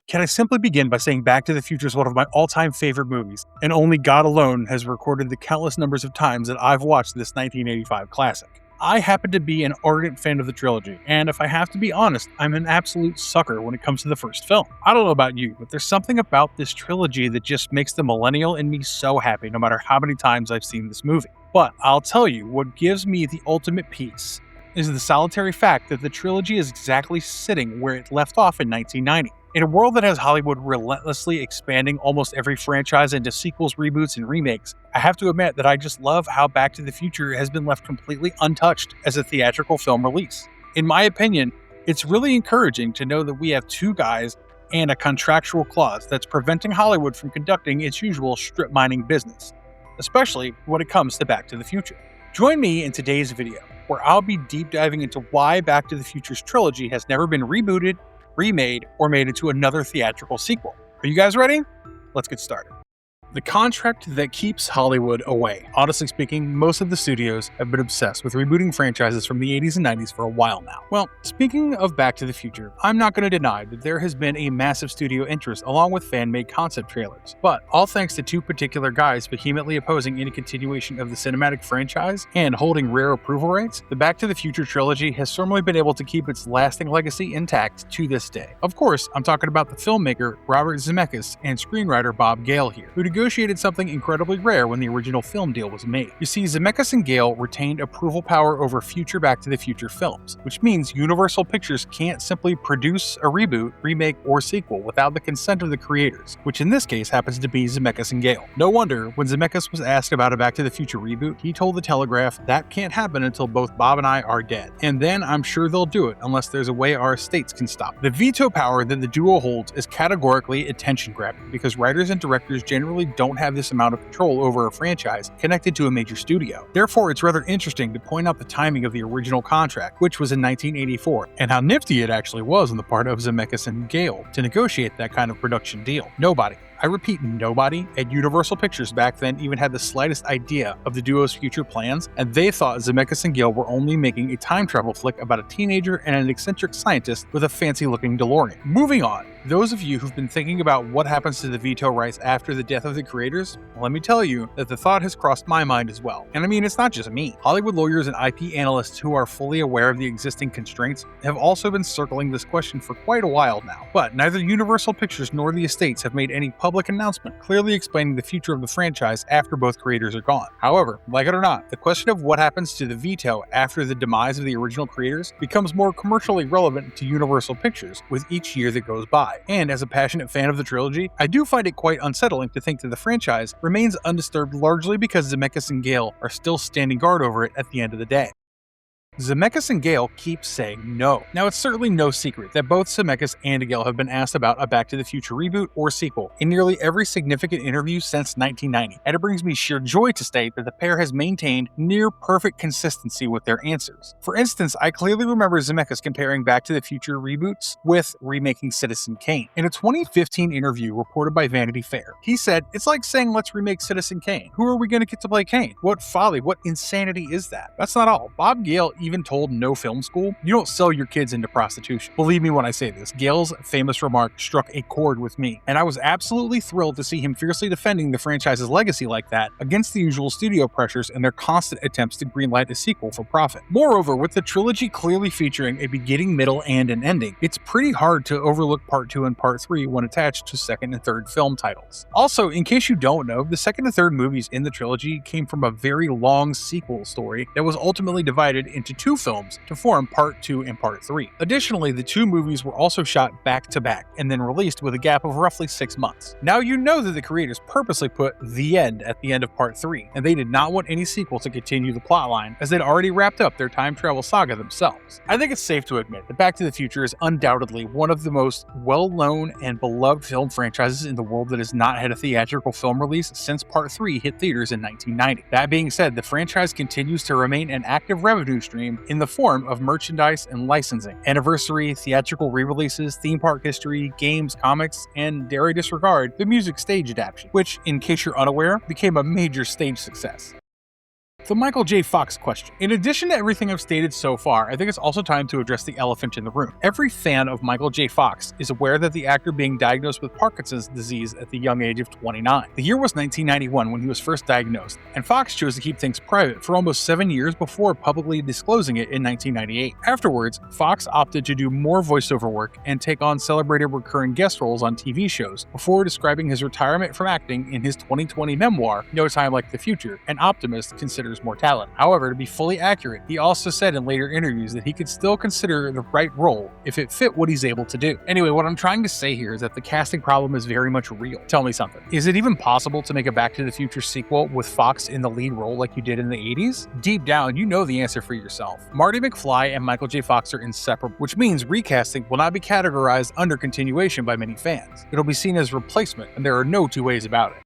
Can I simply begin by saying Back to the Future is one of my all-time favorite movies, and only God alone has recorded the countless numbers of times that I've watched this 1985 classic. I happen to be an ardent fan of the trilogy, and if I have to be honest, I'm an absolute sucker when it comes to the first film. I don't know about you, but there's something about this trilogy that just makes the millennial in me so happy no matter how many times I've seen this movie. But I'll tell you, what gives me the ultimate peace is the solitary fact that the trilogy is exactly sitting where it left off in 1990. In a world that has Hollywood relentlessly expanding almost every franchise into sequels, reboots, and remakes, I have to admit that I just love how Back to the Future has been left completely untouched as a theatrical film release. In my opinion, it's really encouraging to know that we have two guys and a contractual clause that's preventing Hollywood from conducting its usual strip mining business, especially when it comes to Back to the Future. Join me in today's video, where I'll be deep diving into why Back to the Future's trilogy has never been rebooted, remade, or made into another theatrical sequel. Are you guys ready? Let's get started. The contract that keeps Hollywood away. Honestly speaking, most of the studios have been obsessed with rebooting franchises from the 80s and 90s for a while now. Well, speaking of Back to the Future, I'm not going to deny that there has been a massive studio interest along with fan-made concept trailers. But all thanks to two particular guys vehemently opposing any continuation of the cinematic franchise and holding rare approval rates, the Back to the Future trilogy has firmly been able to keep its lasting legacy intact to this day. Of course, I'm talking about the filmmaker Robert Zemeckis and screenwriter Bob Gale here, who negotiated something incredibly rare when the original film deal was made. You see, Zemeckis and Gale retained approval power over future Back to the Future films, which means Universal Pictures can't simply produce a reboot, remake, or sequel without the consent of the creators, which in this case happens to be Zemeckis and Gale. No wonder, when Zemeckis was asked about a Back to the Future reboot, he told The Telegraph that can't happen until both Bob and I are dead. And then I'm sure they'll do it unless there's a way our estates can stop. The veto power that the duo holds is categorically attention-grabbing because writers and directors generally don't have this amount of control over a franchise connected to a major studio. Therefore, it's rather interesting to point out the timing of the original contract, which was in 1984, and how nifty it actually was on the part of Zemeckis and Gale to negotiate that kind of production deal. Nobody, I repeat, nobody at Universal Pictures back then even had the slightest idea of the duo's future plans, and they thought Zemeckis and Gale were only making a time travel flick about a teenager and an eccentric scientist with a fancy-looking DeLorean. Moving on, those of you who've been thinking about what happens to the veto rights after the death of the creators, let me tell you that the thought has crossed my mind as well. And I mean, it's not just me. Hollywood lawyers and IP analysts who are fully aware of the existing constraints have also been circling this question for quite a while now. But neither Universal Pictures nor the estates have made any public announcement clearly explaining the future of the franchise after both creators are gone. However, like it or not, the question of what happens to the veto after the demise of the original creators becomes more commercially relevant to Universal Pictures with each year that goes by. And as a passionate fan of the trilogy, I do find it quite unsettling to think that the franchise remains undisturbed largely because Zemeckis and Gale are still standing guard over it at the end of the day. Zemeckis and Gale keep saying no. Now, it's certainly no secret that both Zemeckis and Gale have been asked about a Back to the Future reboot or sequel in nearly every significant interview since 1990, and it brings me sheer joy to state that the pair has maintained near-perfect consistency with their answers. For instance, I clearly remember Zemeckis comparing Back to the Future reboots with remaking Citizen Kane. In a 2015 interview reported by Vanity Fair, he said, "It's like saying let's remake Citizen Kane. Who are we going to get to play Kane? What folly, what insanity is that?" That's not all. Bob Gale even told No Film School, "You don't sell your kids into prostitution." Believe me when I say this, Gale's famous remark struck a chord with me, and I was absolutely thrilled to see him fiercely defending the franchise's legacy like that against the usual studio pressures and their constant attempts to greenlight a sequel for profit. Moreover, with the trilogy clearly featuring a beginning, middle, and an ending, it's pretty hard to overlook Part 2 and Part 3 when attached to second and third film titles. Also, in case you don't know, the second and third movies in the trilogy came from a very long sequel story that was ultimately divided into two films to form Part 2 and Part 3. Additionally, the two movies were also shot back to back and then released with a gap of roughly 6 months. Now you know that the creators purposely put the end at the end of Part 3, and they did not want any sequel to continue the plotline as they'd already wrapped up their time travel saga themselves. I think it's safe to admit that Back to the Future is undoubtedly one of the most well-known and beloved film franchises in the world that has not had a theatrical film release since Part 3 hit theaters in 1990. That being said, the franchise continues to remain an active revenue stream in the form of merchandise and licensing, anniversary, theatrical re-releases, theme park history, games, comics, and, dare I disregard, the music stage adaptation, which, in case you're unaware, became a major stage success. The Michael J. Fox question. In addition to everything I've stated so far, I think it's also time to address the elephant in the room. Every fan of Michael J. Fox is aware that the actor being diagnosed with Parkinson's disease at the young age of 29. The year was 1991 when he was first diagnosed, and Fox chose to keep things private for almost 7 years before publicly disclosing it in 1998. Afterwards, Fox opted to do more voiceover work and take on celebrated recurring guest roles on TV shows before describing his retirement from acting in his 2020 memoir, No Time Like the Future, An Optimist Considers Mortality. However, to be fully accurate, he also said in later interviews that he could still consider the right role if it fit what he's able to do. Anyway, what I'm trying to say here is that the casting problem is very much real. Tell me something. Is it even possible to make a Back to the Future sequel with Fox in the lead role like you did in the 80s? Deep down, you know the answer for yourself. Marty McFly and Michael J. Fox are inseparable, which means recasting will not be categorized under continuation by many fans. It'll be seen as replacement, and there are no two ways about it.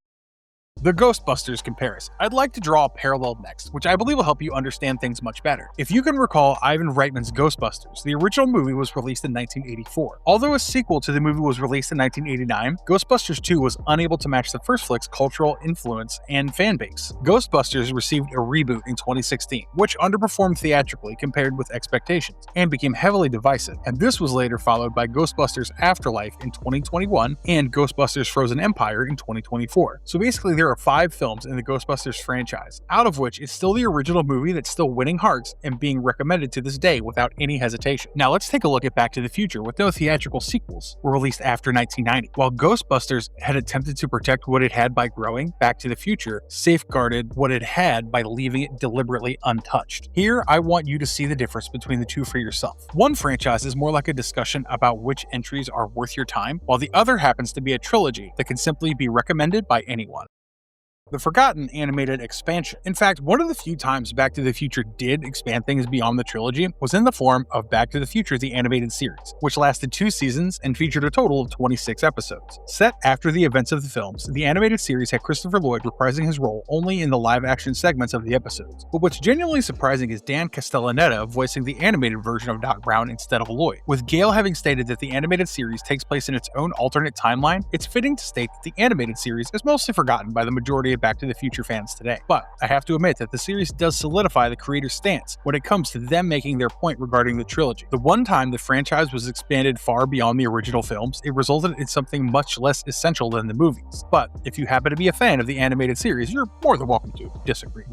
The Ghostbusters comparison. I'd like to draw a parallel next, which I believe will help you understand things much better. If you can recall Ivan Reitman's Ghostbusters, the original movie was released in 1984. Although a sequel to the movie was released in 1989, Ghostbusters 2 was unable to match the first flick's cultural influence and fan base. Ghostbusters received a reboot in 2016, which underperformed theatrically compared with expectations, and became heavily divisive, and this was later followed by Ghostbusters Afterlife in 2021 and Ghostbusters Frozen Empire in 2024. So basically there are 5 films in the Ghostbusters franchise, out of which it's still the original movie that's still winning hearts and being recommended to this day without any hesitation. Now let's take a look at Back to the Future, with no theatrical sequels were released after 1990. While Ghostbusters had attempted to protect what it had by growing, Back to the Future safeguarded what it had by leaving it deliberately untouched. Here, I want you to see the difference between the two for yourself. One franchise is more like a discussion about which entries are worth your time, while the other happens to be a trilogy that can simply be recommended by anyone. The forgotten animated expansion. In fact, one of the few times Back to the Future did expand things beyond the trilogy was in the form of Back to the Future the Animated Series, which lasted 2 seasons and featured a total of 26 episodes. Set after the events of the films, the animated series had Christopher Lloyd reprising his role only in the live-action segments of the episodes. But what's genuinely surprising is Dan Castellaneta voicing the animated version of Doc Brown instead of Lloyd. With Gale having stated that the animated series takes place in its own alternate timeline, it's fitting to state that the animated series is mostly forgotten by the majority of Back to the Future fans today. But I have to admit that the series does solidify the creator's stance when it comes to them making their point regarding the trilogy. The one time the franchise was expanded far beyond the original films, it resulted in something much less essential than the movies. But if you happen to be a fan of the animated series, you're more than welcome to disagree.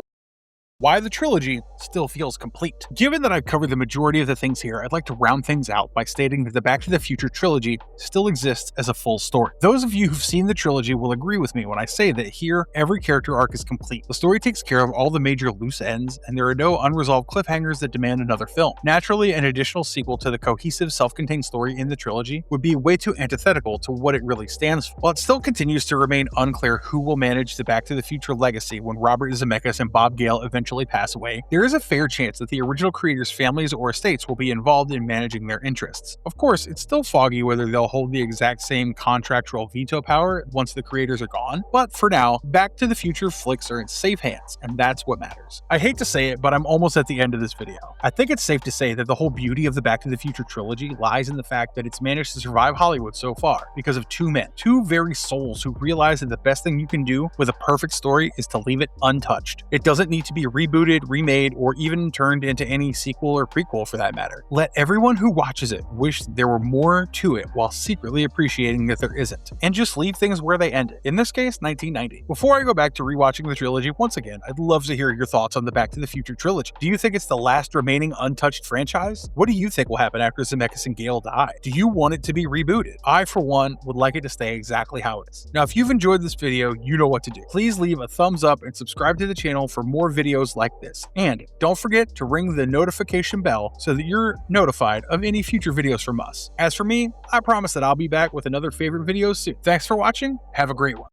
Why the trilogy still feels complete. Given that I've covered the majority of the things here, I'd like to round things out by stating that the Back to the Future trilogy still exists as a full story. Those of you who've seen the trilogy will agree with me when I say that here, every character arc is complete. The story takes care of all the major loose ends, and there are no unresolved cliffhangers that demand another film. Naturally, an additional sequel to the cohesive, self-contained story in the trilogy would be way too antithetical to what it really stands for. While it still continues to remain unclear who will manage the Back to the Future legacy when Robert Zemeckis and Bob Gale eventually pass away, there is a fair chance that the original creators' families or estates will be involved in managing their interests. Of course, it's still foggy whether they'll hold the exact same contractual veto power once the creators are gone, but for now, Back to the Future flicks are in safe hands, and that's what matters. I hate to say it, but I'm almost at the end of this video. I think it's safe to say that the whole beauty of the Back to the Future trilogy lies in the fact that it's managed to survive Hollywood so far because of 2 men, 2 very souls who realize that the best thing you can do with a perfect story is to leave it untouched. It doesn't need to be rebooted, remade, or even turned into any sequel or prequel for that matter. Let everyone who watches it wish there were more to it while secretly appreciating that there isn't, and just leave things where they ended. In this case, 1990. Before I go back to rewatching the trilogy once again, I'd love to hear your thoughts on the Back to the Future trilogy. Do you think it's the last remaining untouched franchise? What do you think will happen after Zemeckis and Gale die? Do you want it to be rebooted? I, for one, would like it to stay exactly how it is. Now, if you've enjoyed this video, you know what to do. Please leave a thumbs up and subscribe to the channel for more videos like this. And don't forget to ring the notification bell so that you're notified of any future videos from us. As for me, I promise that I'll be back with another favorite video soon. Thanks for watching. Have a great one.